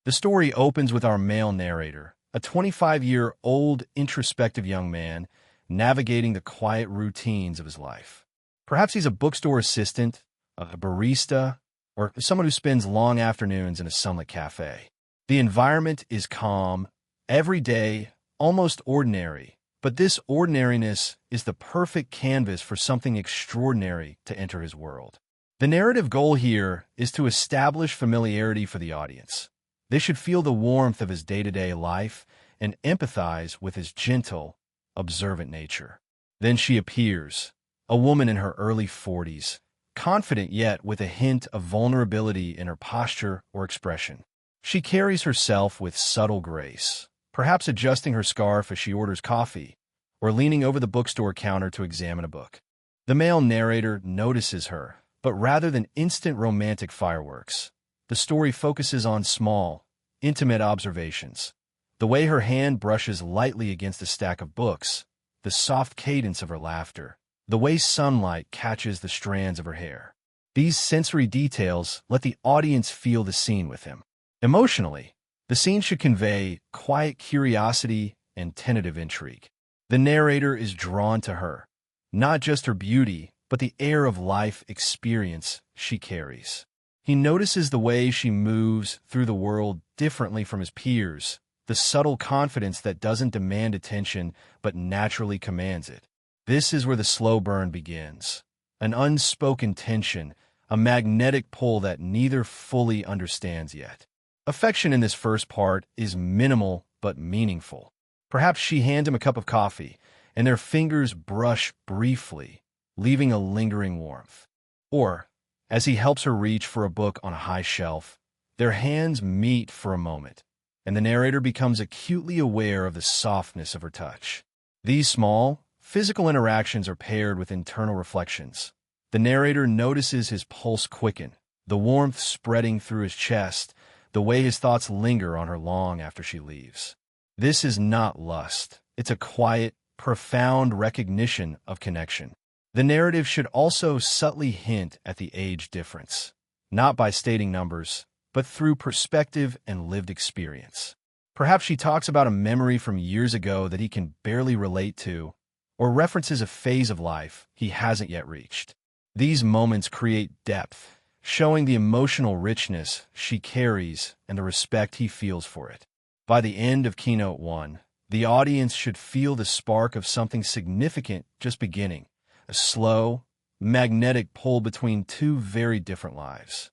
The story opens with our male narrator, a 25-year-old introspective young man navigating the quiet routines of his life. Perhaps he's a bookstore assistant, a barista, or someone who spends long afternoons in a sunlit cafe. The environment is calm, everyday, almost ordinary, but this ordinariness is the perfect canvas for something extraordinary to enter his world. The narrative goal here is to establish familiarity for the audience. They should feel the warmth of his day-to-day life and empathize with his gentle, observant nature. Then she appears, a woman in her early 40s, confident yet with a hint of vulnerability in her posture or expression. She carries herself with subtle grace, perhaps adjusting her scarf as she orders coffee, or leaning over the bookstore counter to examine a book. The male narrator notices her, but rather than instant romantic fireworks, the story focuses on small, intimate observations. The way her hand brushes lightly against a stack of books, the soft cadence of her laughter, the way sunlight catches the strands of her hair. These sensory details let the audience feel the scene with him. Emotionally, the scene should convey quiet curiosity and tentative intrigue. The narrator is drawn to her, not just her beauty, but the air of life experience she carries. He notices the way she moves through the world differently from his peers, the subtle confidence that doesn't demand attention but naturally commands it. This is where the slow burn begins, an unspoken tension, a magnetic pull that neither fully understands yet. Affection in this first part is minimal but meaningful. Perhaps she hands him a cup of coffee, and their fingers brush briefly, leaving a lingering warmth. Or, as he helps her reach for a book on a high shelf, their hands meet for a moment, and the narrator becomes acutely aware of the softness of her touch. These small, physical interactions are paired with internal reflections. The narrator notices his pulse quicken, the warmth spreading through his chest, the way his thoughts linger on her long after she leaves. This is not lust. It's a quiet, profound recognition of connection. The narrative should also subtly hint at the age difference, not by stating numbers, but through perspective and lived experience. Perhaps she talks about a memory from years ago that he can barely relate to, or references a phase of life he hasn't yet reached. These moments create depth, showing the emotional richness she carries and the respect he feels for it. By the end of Keynote 1, the audience should feel the spark of something significant just beginning, a slow, magnetic pull between two very different lives.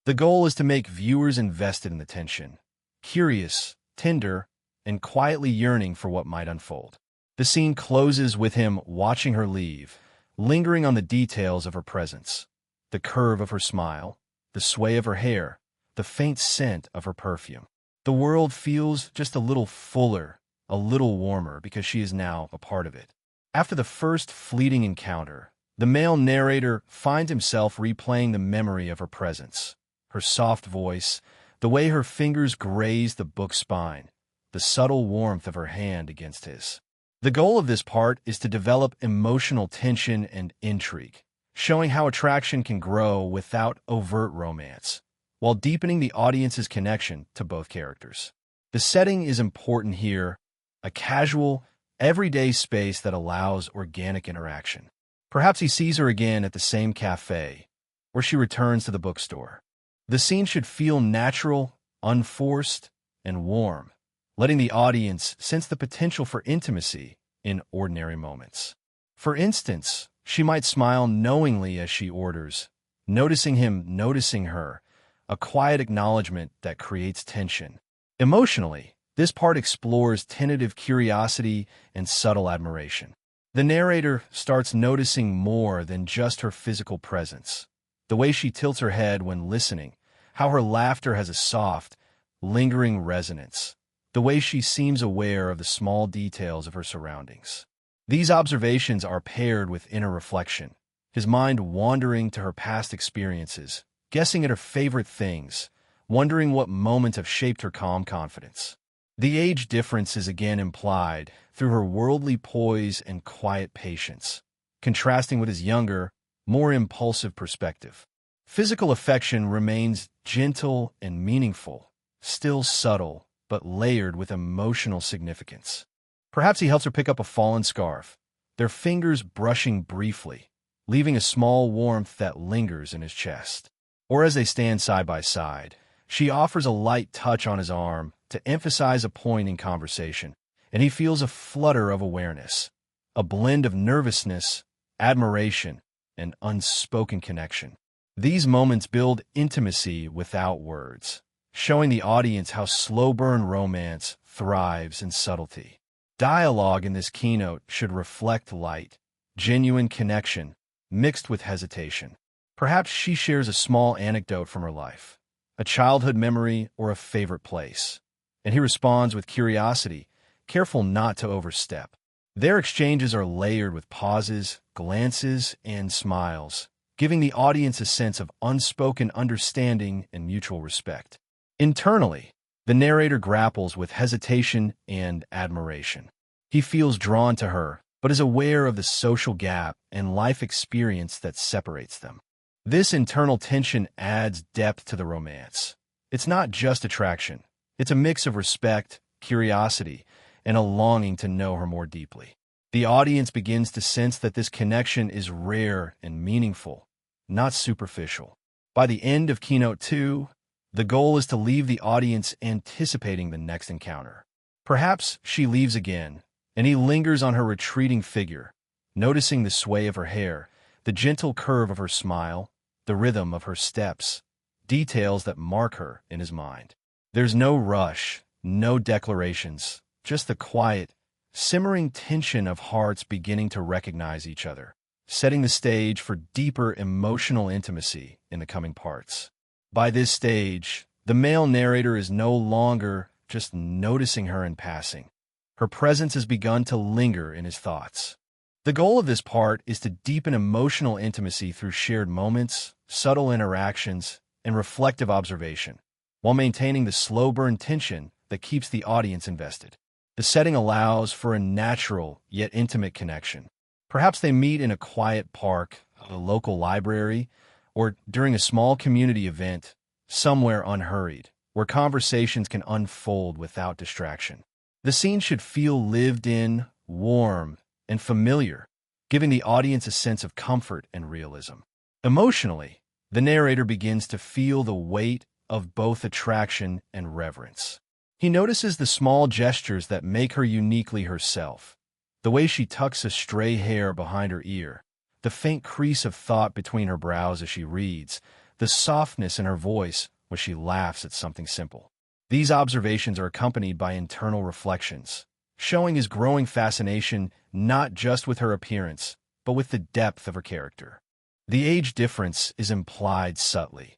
The goal is to make viewers invested in the tension, curious, tender, and quietly yearning for what might unfold. The scene closes with him watching her leave, lingering on the details of her presence, the curve of her smile, the sway of her hair, the faint scent of her perfume. The world feels just a little fuller, a little warmer because she is now a part of it. After the first fleeting encounter, the male narrator finds himself replaying the memory of her presence, her soft voice, the way her fingers graze the book's spine, the subtle warmth of her hand against his. The goal of this part is to develop emotional tension and intrigue, showing how attraction can grow without overt romance, while deepening the audience's connection to both characters. The setting is important here, a casual, everyday space that allows organic interaction. Perhaps he sees her again at the same cafe, or she returns to the bookstore. The scene should feel natural, unforced, and warm, letting the audience sense the potential for intimacy in ordinary moments. For instance, she might smile knowingly as she orders, noticing him noticing her, a quiet acknowledgement that creates tension. Emotionally, this part explores tentative curiosity and subtle admiration. The narrator starts noticing more than just her physical presence, the way she tilts her head when listening, how her laughter has a soft, lingering resonance, the way she seems aware of the small details of her surroundings. These observations are paired with inner reflection, his mind wandering to her past experiences, guessing at her favorite things, wondering what moments have shaped her calm confidence. The age difference is again implied through her worldly poise and quiet patience, contrasting with his younger, more impulsive perspective. Physical affection remains gentle and meaningful, still subtle, but layered with emotional significance. Perhaps he helps her pick up a fallen scarf, their fingers brushing briefly, leaving a small warmth that lingers in his chest. Or as they stand side by side, she offers a light touch on his arm to emphasize a point in conversation, and he feels a flutter of awareness, a blend of nervousness, admiration, and unspoken connection. These moments build intimacy without words, showing the audience how slow-burn romance thrives in subtlety. Dialogue in this keynote should reflect light, genuine connection, mixed with hesitation. Perhaps she shares a small anecdote from her life, a childhood memory or a favorite place, and he responds with curiosity, careful not to overstep. Their exchanges are layered with pauses, glances, and smiles, giving the audience a sense of unspoken understanding and mutual respect. Internally, the narrator grapples with hesitation and admiration. He feels drawn to her, but is aware of the social gap and life experience that separates them. This internal tension adds depth to the romance. It's not just attraction. It's a mix of respect, curiosity, and a longing to know her more deeply. The audience begins to sense that this connection is rare and meaningful, not superficial. By the end of Keynote 2, the goal is to leave the audience anticipating the next encounter. Perhaps she leaves again, and he lingers on her retreating figure, noticing the sway of her hair, the gentle curve of her smile, the rhythm of her steps, details that mark her in his mind. There's no rush, no declarations, just the quiet, simmering tension of hearts beginning to recognize each other, setting the stage for deeper emotional intimacy in the coming parts. By this stage, the male narrator is no longer just noticing her in passing. Her presence has begun to linger in his thoughts. The goal of this part is to deepen emotional intimacy through shared moments, subtle interactions, and reflective observation, while maintaining the slow-burn tension that keeps the audience invested. The setting allows for a natural yet intimate connection. Perhaps they meet in a quiet park, a local library, or during a small community event, somewhere unhurried, where conversations can unfold without distraction. The scene should feel lived in, warm, and familiar, giving the audience a sense of comfort and realism. Emotionally, the narrator begins to feel the weight of both attraction and reverence. He notices the small gestures that make her uniquely herself, the way she tucks a stray hair behind her ear, the faint crease of thought between her brows as she reads, the softness in her voice when she laughs at something simple. These observations are accompanied by internal reflections, showing his growing fascination not just with her appearance, but with the depth of her character. The age difference is implied subtly.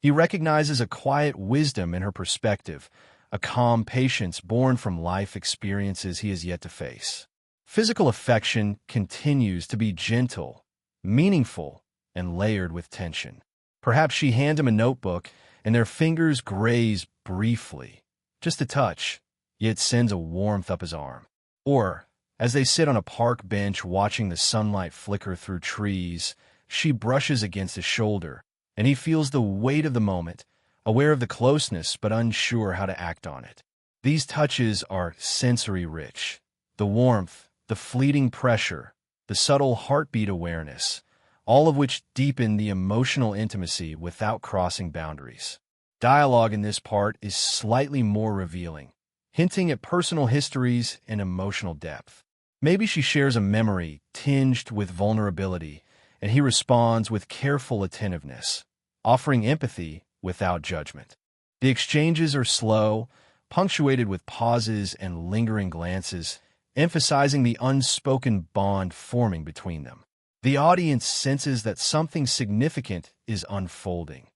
He recognizes a quiet wisdom in her perspective, a calm patience born from life experiences he has yet to face. Physical affection continues to be gentle, meaningful, and layered with tension. Perhaps she hands him a notebook, and their fingers graze briefly, just a touch, yet sends a warmth up his arm. Or, as they sit on a park bench watching the sunlight flicker through trees, she brushes against his shoulder, and he feels the weight of the moment, aware of the closeness but unsure how to act on it. These touches are sensory-rich. The warmth, the fleeting pressure, the subtle heartbeat awareness, all of which deepen the emotional intimacy without crossing boundaries. Dialogue in this part is slightly more revealing, hinting at personal histories and emotional depth. Maybe she shares a memory tinged with vulnerability, and he responds with careful attentiveness, offering empathy without judgment. The exchanges are slow, punctuated with pauses and lingering glances, emphasizing the unspoken bond forming between them. The audience senses that something significant is unfolding,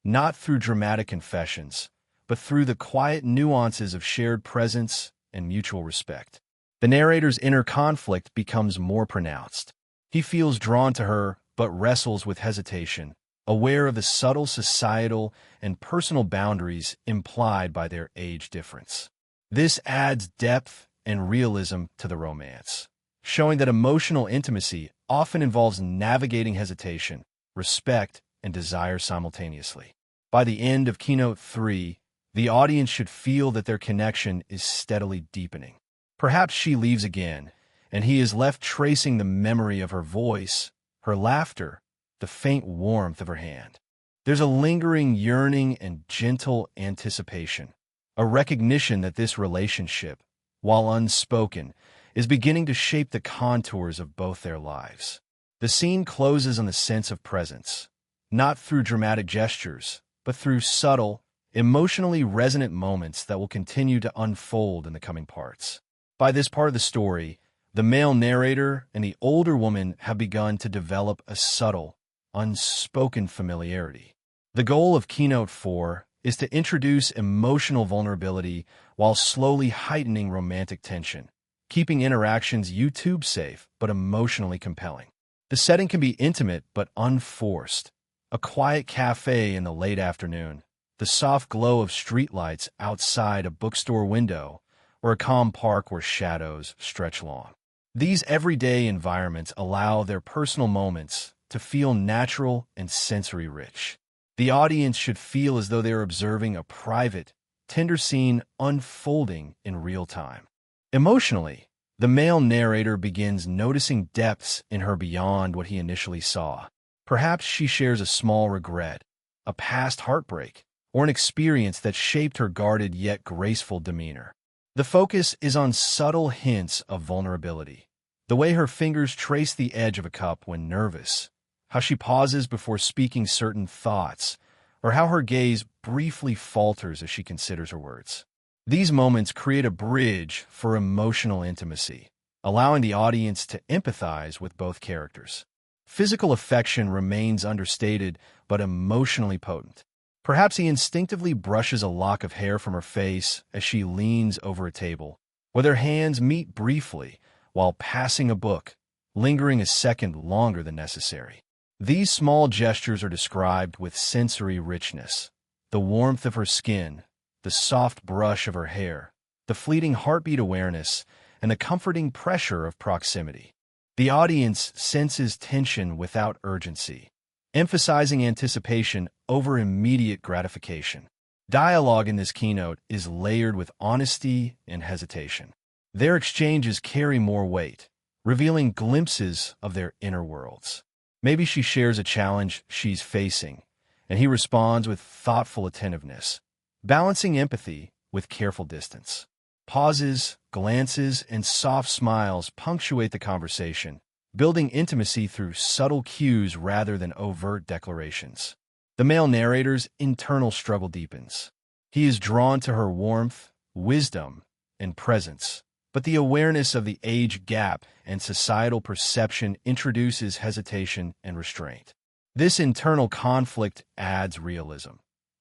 not through dramatic confessions, but through the quiet nuances of shared presence and mutual respect. The narrator's inner conflict becomes more pronounced. He feels drawn to her, but wrestles with hesitation, aware of the subtle societal and personal boundaries implied by their age difference. This adds depth and realism to the romance, showing that emotional intimacy often involves navigating hesitation, respect, and desire simultaneously. By the end of Keynote 3, The audience should feel that their connection is steadily deepening. Perhaps she leaves again, and he is left tracing the memory of her voice, her laughter, the faint warmth of her hand. There's a lingering yearning and gentle anticipation, a recognition that this relationship, while unspoken, is beginning to shape the contours of both their lives. The scene closes on the sense of presence, not through dramatic gestures, but through subtle, emotionally resonant moments that will continue to unfold in the coming parts. By this part of the story, the male narrator and the older woman have begun to develop a subtle, unspoken familiarity. The goal of Keynote 4 is to introduce emotional vulnerability while slowly heightening romantic tension, keeping interactions YouTube safe but emotionally compelling. The setting can be intimate but unforced. A quiet cafe in the late afternoon, the soft glow of streetlights outside a bookstore window, or a calm park where shadows stretch long. These everyday environments allow their personal moments to feel natural and sensory-rich. The audience should feel as though they are observing a private, tender scene unfolding in real time. Emotionally, the male narrator begins noticing depths in her beyond what he initially saw. Perhaps she shares a small regret, a past heartbreak, or an experience that shaped her guarded yet graceful demeanor. The focus is on subtle hints of vulnerability. The way her fingers trace the edge of a cup when nervous, how she pauses before speaking certain thoughts, or how her gaze briefly falters as she considers her words. These moments create a bridge for emotional intimacy, allowing the audience to empathize with both characters. Physical affection remains understated but emotionally potent. Perhaps he instinctively brushes a lock of hair from her face as she leans over a table, where their hands meet briefly while passing a book, lingering a second longer than necessary. These small gestures are described with sensory richness. The warmth of her skin, the soft brush of her hair, the fleeting heartbeat awareness, and the comforting pressure of proximity. The audience senses tension without urgency, emphasizing anticipation over immediate gratification. Dialogue in this keynote is layered with honesty and hesitation. Their exchanges carry more weight, revealing glimpses of their inner worlds. Maybe she shares a challenge she's facing, and he responds with thoughtful attentiveness, balancing empathy with careful distance. Pauses, glances, and soft smiles punctuate the conversation, building intimacy through subtle cues rather than overt declarations. The male narrator's internal struggle deepens. He is drawn to her warmth, wisdom, and presence, but the awareness of the age gap and societal perception introduces hesitation and restraint. This internal conflict adds realism.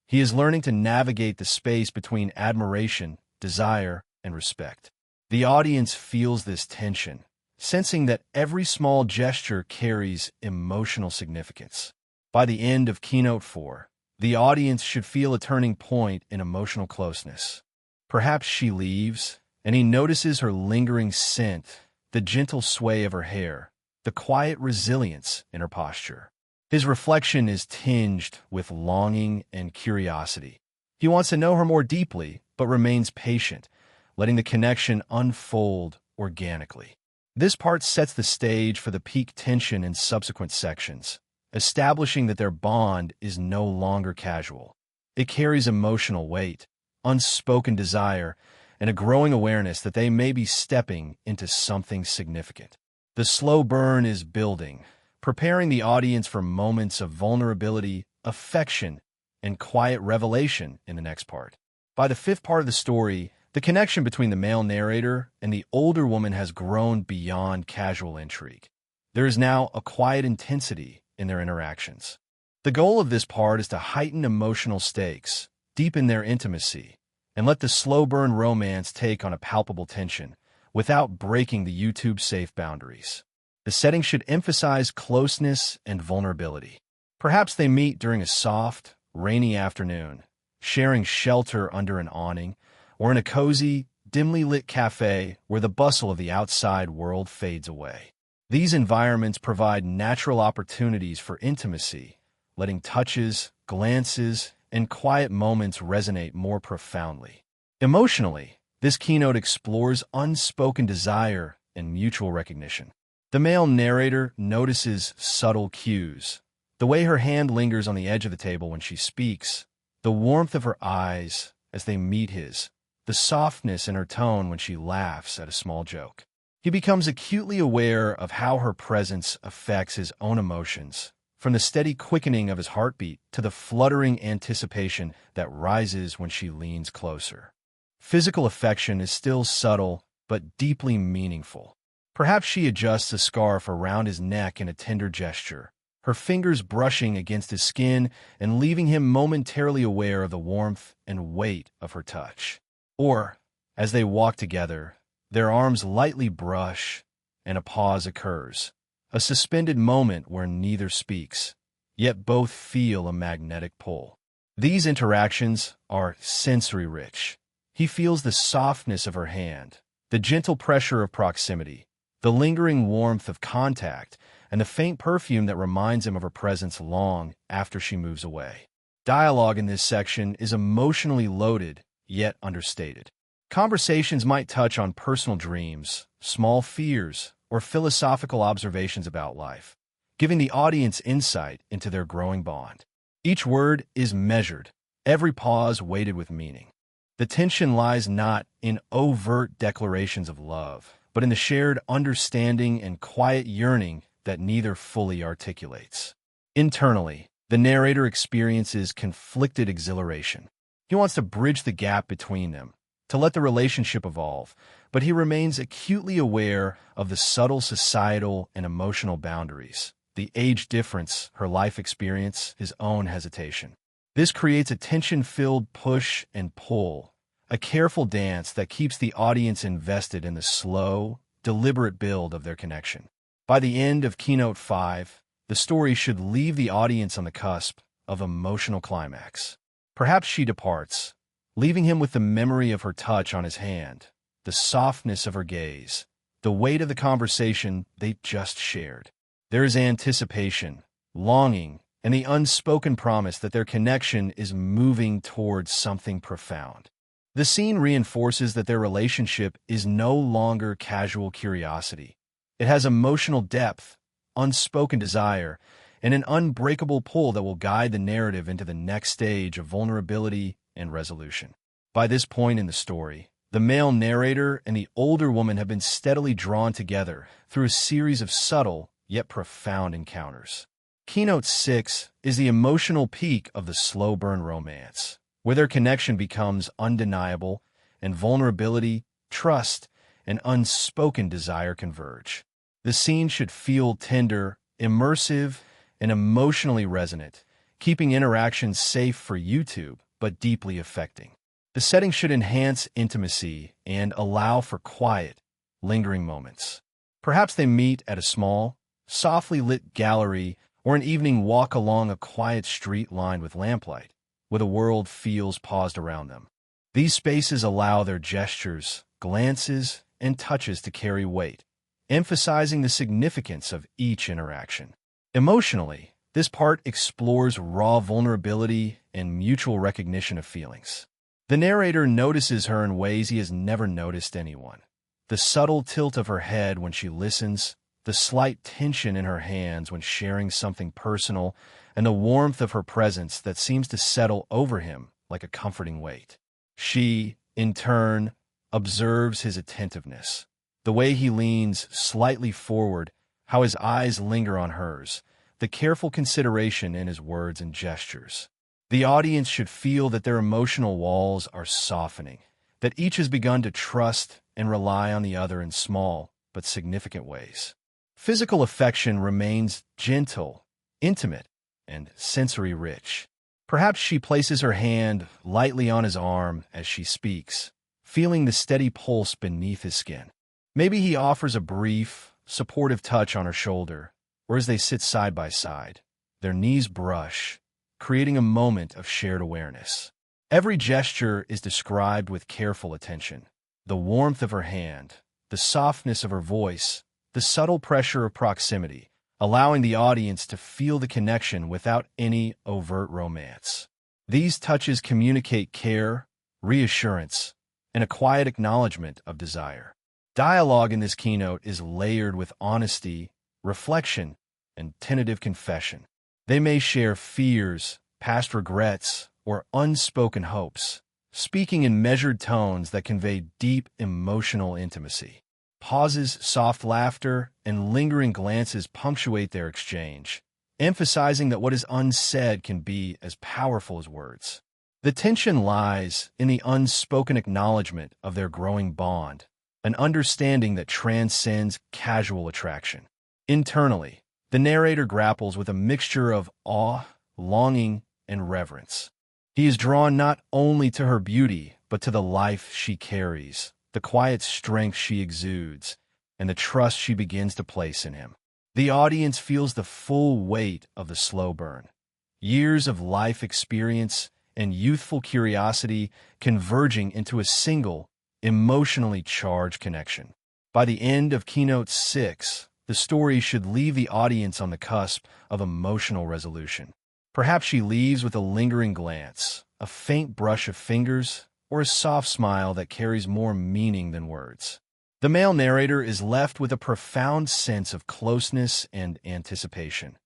He is learning to navigate the space between admiration, desire, and respect. The audience feels this tension, sensing that every small gesture carries emotional significance. By the end of Keynote 4, the audience should feel a turning point in emotional closeness. Perhaps she leaves, and he notices her lingering scent, the gentle sway of her hair, the quiet resilience in her posture. His reflection is tinged with longing and curiosity. He wants to know her more deeply, but remains patient, letting the connection unfold organically. This part sets the stage for the peak tension in subsequent sections, establishing that their bond is no longer casual. It carries emotional weight, unspoken desire, and a growing awareness that they may be stepping into something significant. The slow burn is building, preparing the audience for moments of vulnerability, affection, and quiet revelation in the next part. By the fifth part of the story, the connection between the male narrator and the older woman has grown beyond casual intrigue. There is now a quiet intensity in their interactions. The goal of this part is to heighten emotional stakes, deepen their intimacy, and let the slow burn romance take on a palpable tension without breaking the YouTube-safe boundaries. The setting should emphasize closeness and vulnerability. Perhaps they meet during a soft, rainy afternoon, sharing shelter under an awning, or in a cozy, dimly lit cafe where the bustle of the outside world fades away. These environments provide natural opportunities for intimacy, letting touches, glances, and quiet moments resonate more profoundly. Emotionally, this keynote explores unspoken desire and mutual recognition. The male narrator notices subtle cues, the way her hand lingers on the edge of the table when she speaks, the warmth of her eyes as they meet his, the softness in her tone when she laughs at a small joke. He becomes acutely aware of how her presence affects his own emotions, from the steady quickening of his heartbeat to the fluttering anticipation that rises when she leans closer. Physical affection is still subtle but deeply meaningful. Perhaps she adjusts a scarf around his neck in a tender gesture, her fingers brushing against his skin and leaving him momentarily aware of the warmth and weight of her touch. Or, as they walk together, their arms lightly brush, and a pause occurs, a suspended moment where neither speaks, yet both feel a magnetic pull. These interactions are sensory-rich. He feels the softness of her hand, the gentle pressure of proximity, the lingering warmth of contact, and the faint perfume that reminds him of her presence long after she moves away. Dialogue in this section is emotionally loaded, yet understated. Conversations might touch on personal dreams, small fears, or philosophical observations about life, giving the audience insight into their growing bond. Each word is measured, every pause weighted with meaning. The tension lies not in overt declarations of love, but in the shared understanding and quiet yearning that neither fully articulates. Internally, the narrator experiences conflicted exhilaration. He wants to bridge the gap between them, to let the relationship evolve, but he remains acutely aware of the subtle societal and emotional boundaries, the age difference, her life experience, his own hesitation. This creates a tension-filled push and pull, a careful dance that keeps the audience invested in the slow, deliberate build of their connection. By the end of Keynote 5, the story should leave the audience on the cusp of emotional climax. Perhaps she departs, leaving him with the memory of her touch on his hand, the softness of her gaze, the weight of the conversation they just shared. There is anticipation, longing, and the unspoken promise that their connection is moving towards something profound. The scene reinforces that their relationship is no longer casual curiosity. It has emotional depth, unspoken desire, and an unbreakable pull that will guide the narrative into the next stage of vulnerability and resolution. By this point in the story, the male narrator and the older woman have been steadily drawn together through a series of subtle yet profound encounters. Keynote 6 is the emotional peak of the slow burn romance, where their connection becomes undeniable and vulnerability, trust, and unspoken desire converge. The scene should feel tender, immersive, and emotionally resonant, keeping interactions safe for YouTube but deeply affecting. The setting should enhance intimacy and allow for quiet, lingering moments. Perhaps they meet at a small, softly lit gallery or an evening walk along a quiet street lined with lamplight, where the world feels paused around them. These spaces allow their gestures, glances, and touches to carry weight, emphasizing the significance of each interaction. Emotionally, this part explores raw vulnerability and mutual recognition of feelings. The narrator notices her in ways he has never noticed anyone. The subtle tilt of her head when she listens, the slight tension in her hands when sharing something personal, and the warmth of her presence that seems to settle over him like a comforting weight. She, in turn, observes his attentiveness, the way he leans slightly forward, how his eyes linger on hers, the careful consideration in his words and gestures. The audience should feel that their emotional walls are softening, that each has begun to trust and rely on the other in small but significant ways. Physical affection remains gentle, intimate, and sensory-rich. Perhaps she places her hand lightly on his arm as she speaks, feeling the steady pulse beneath his skin. Maybe he offers a brief, supportive touch on her shoulder, or as they sit side by side, their knees brush, creating a moment of shared awareness. Every gesture is described with careful attention. The warmth of her hand, the softness of her voice, the subtle pressure of proximity, allowing the audience to feel the connection without any overt romance. These touches communicate care, reassurance, and a quiet acknowledgement of desire. Dialogue in this keynote is layered with honesty, reflection, and tentative confession. They may share fears, past regrets, or unspoken hopes, speaking in measured tones that convey deep emotional intimacy. Pauses, soft laughter, and lingering glances punctuate their exchange, emphasizing that what is unsaid can be as powerful as words. The tension lies in the unspoken acknowledgement of their growing bond, an understanding that transcends casual attraction. Internally, the narrator grapples with a mixture of awe, longing, and reverence. He is drawn not only to her beauty, but to the life she carries, the quiet strength she exudes, and the trust she begins to place in him. The audience feels the full weight of the slow burn. Years of life experience and youthful curiosity converging into a single, emotionally charged connection. By the end of Keynote 6, the story should leave the audience on the cusp of emotional resolution. Perhaps she leaves with a lingering glance, a faint brush of fingers, or a soft smile that carries more meaning than words. The male narrator is left with a profound sense of closeness and anticipation.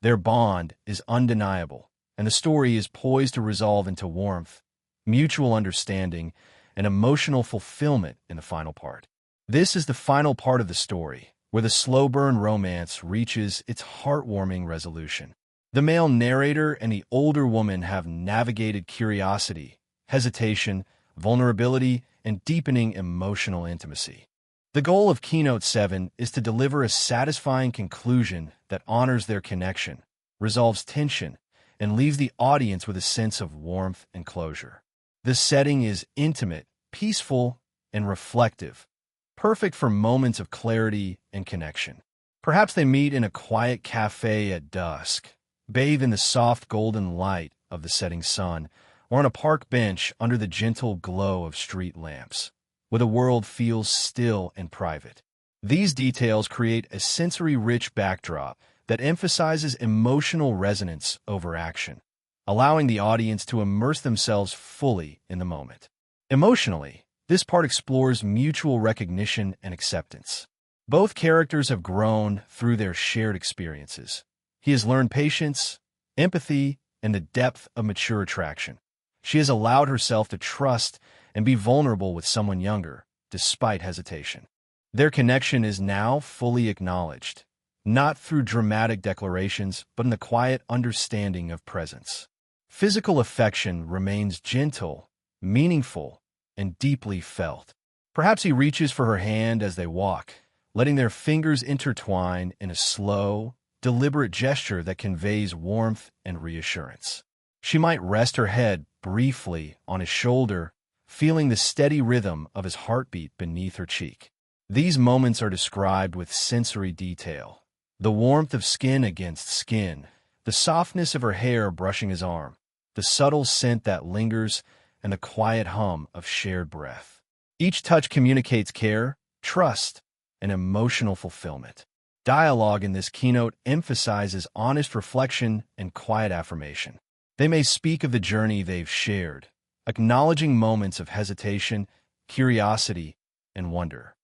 Their bond is undeniable, and the story is poised to resolve into warmth, mutual understanding, and emotional fulfillment in the final part. This is the final part of the story, where the slow burn romance reaches its heartwarming resolution. The male narrator and the older woman have navigated curiosity, hesitation, vulnerability, and deepening emotional intimacy. The goal of Keynote 7 is to deliver a satisfying conclusion that honors their connection, resolves tension, and leaves the audience with a sense of warmth and closure. The setting is intimate, peaceful, and reflective, perfect for moments of clarity and connection. Perhaps they meet in a quiet cafe at dusk, bathe in the soft golden light of the setting sun, or on a park bench under the gentle glow of street lamps, where the world feels still and private. These details create a sensory-rich backdrop that emphasizes emotional resonance over action, allowing the audience to immerse themselves fully in the moment. Emotionally, this part explores mutual recognition and acceptance. Both characters have grown through their shared experiences. He has learned patience, empathy, and the depth of mature attraction. She has allowed herself to trust and be vulnerable with someone younger, despite hesitation. Their connection is now fully acknowledged, not through dramatic declarations, but in the quiet understanding of presence. Physical affection remains gentle, meaningful, and deeply felt. Perhaps he reaches for her hand as they walk, letting their fingers intertwine in a slow, deliberate gesture that conveys warmth and reassurance. She might rest her head briefly on his shoulder, feeling the steady rhythm of his heartbeat beneath her cheek. These moments are described with sensory detail. The warmth of skin against skin, the softness of her hair brushing his arm, the subtle scent that lingers, and the quiet hum of shared breath. Each touch communicates care, trust, and emotional fulfillment. Dialogue in this keynote emphasizes honest reflection and quiet affirmation. They may speak of the journey they've shared, acknowledging moments of hesitation, curiosity, and wonder.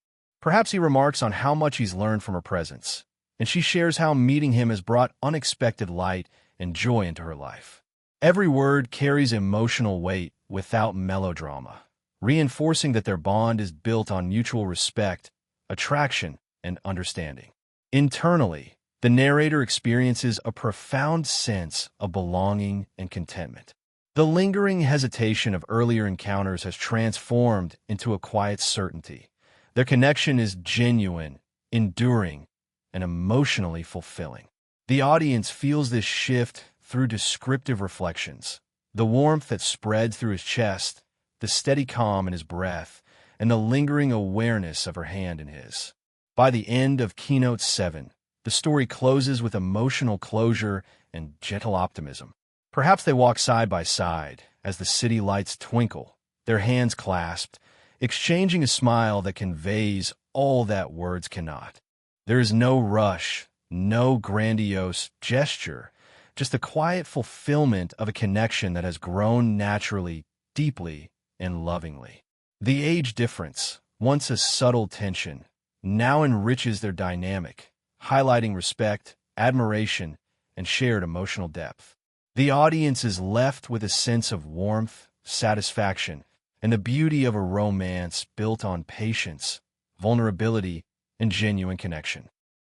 Perhaps he remarks on how much he's learned from her presence, and she shares how meeting him has brought unexpected light and joy into her life. Every word carries emotional weight without melodrama, reinforcing that their bond is built on mutual respect, attraction, and understanding. Internally, the narrator experiences a profound sense of belonging and contentment. The lingering hesitation of earlier encounters has transformed into a quiet certainty. Their connection is genuine, enduring, and emotionally fulfilling. The audience feels this shift through descriptive reflections, the warmth that spreads through his chest, the steady calm in his breath, and the lingering awareness of her hand in his. By the end of Keynote 7, the story closes with emotional closure and gentle optimism. Perhaps they walk side by side as the city lights twinkle, their hands clasped, exchanging a smile that conveys all that words cannot. There is no rush, no grandiose gesture, just the quiet fulfillment of a connection that has grown naturally, deeply, and lovingly. The age difference, once a subtle tension, now enriches their dynamic, highlighting respect, admiration, and shared emotional depth. The audience is left with a sense of warmth, satisfaction, and the beauty of a romance built on patience, vulnerability, and genuine connection.